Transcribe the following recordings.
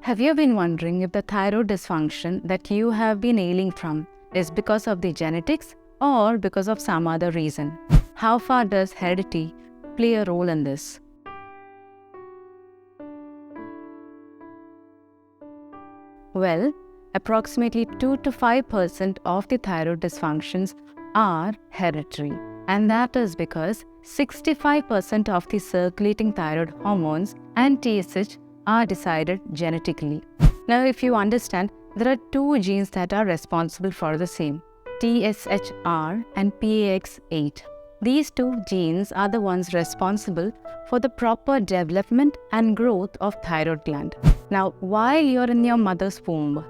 Have you been wondering if the thyroid dysfunction that you have been ailing from is because of the genetics or because of some other reason? How far does heredity play a role in this? Well, approximately 2 to 5% of the thyroid dysfunctions are hereditary, and that is because 65% of the circulating thyroid hormones and TSH are decided genetically. Now, if you understand, there are two genes that are responsible for the same, TSHR and PAX8. These two genes are the ones responsible for the proper development and growth of thyroid gland. Now, while you're in your mother's womb,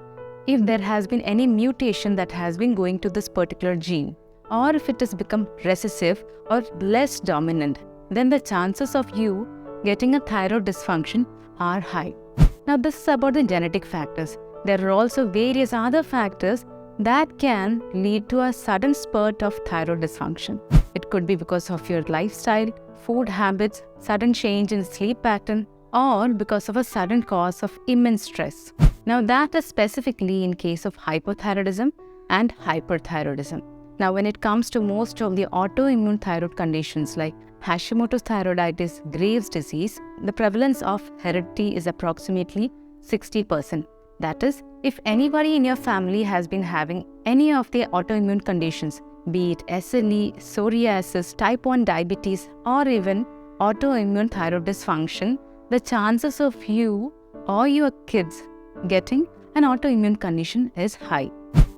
if there has been any mutation that has been going to this particular gene, or if it has become recessive or less dominant, then the chances of you getting a thyroid dysfunction are high. Now, this is about the genetic factors. There are also various other factors that can lead to a sudden spurt of thyroid dysfunction. It could be because of your lifestyle, food habits, sudden change in sleep pattern, or because of a sudden cause of immense stress. Now, that is specifically in case of hypothyroidism and hyperthyroidism. Now, when it comes to most of the autoimmune thyroid conditions like Hashimoto's thyroiditis, Graves' disease, the prevalence of heredity is approximately 60%. That is, if anybody in your family has been having any of the autoimmune conditions, be it SLE, psoriasis, type 1 diabetes, or even autoimmune thyroid dysfunction, the chances of you or your kids getting an autoimmune condition is high.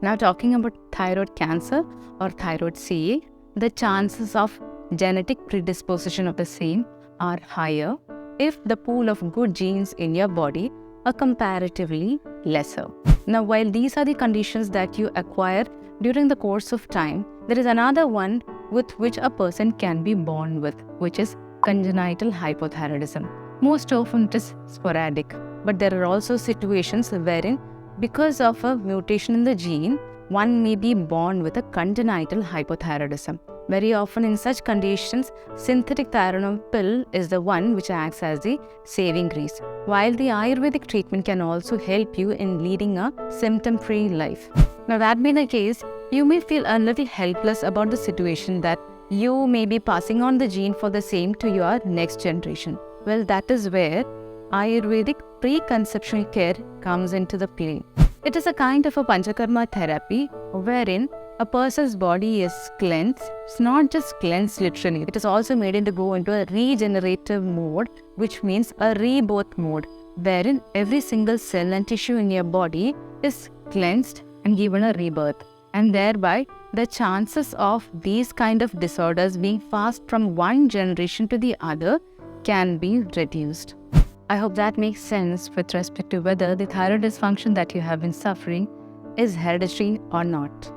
Now, talking about thyroid cancer or thyroid CA, the chances of genetic predisposition of the same are higher if the pool of good genes in your body are comparatively lesser. Now, while these are the conditions that you acquire during the course of time, there is another one with which a person can be born with, which is congenital hypothyroidism. Most often it is sporadic, but there are also situations wherein because of a mutation in the gene, one may be born with a congenital hypothyroidism. Very often in such conditions, synthetic thyroid pill is the one which acts as the saving grace, while the Ayurvedic treatment can also help you in leading a symptom-free life. Now, that being the case, you may feel a little helpless about the situation that you may be passing on the gene for the same to your next generation. Well, that is where Ayurvedic preconceptional care comes into the play. It is a kind of a panchakarma therapy wherein a person's body is cleansed. It's not just cleansed literally, it is also made to go into a regenerative mode, which means a rebirth mode, wherein every single cell and tissue in your body is cleansed and given a rebirth. And thereby, the chances of these kind of disorders being passed from one generation to the other can be reduced. I hope that makes sense with respect to whether the thyroid dysfunction that you have been suffering is hereditary or not.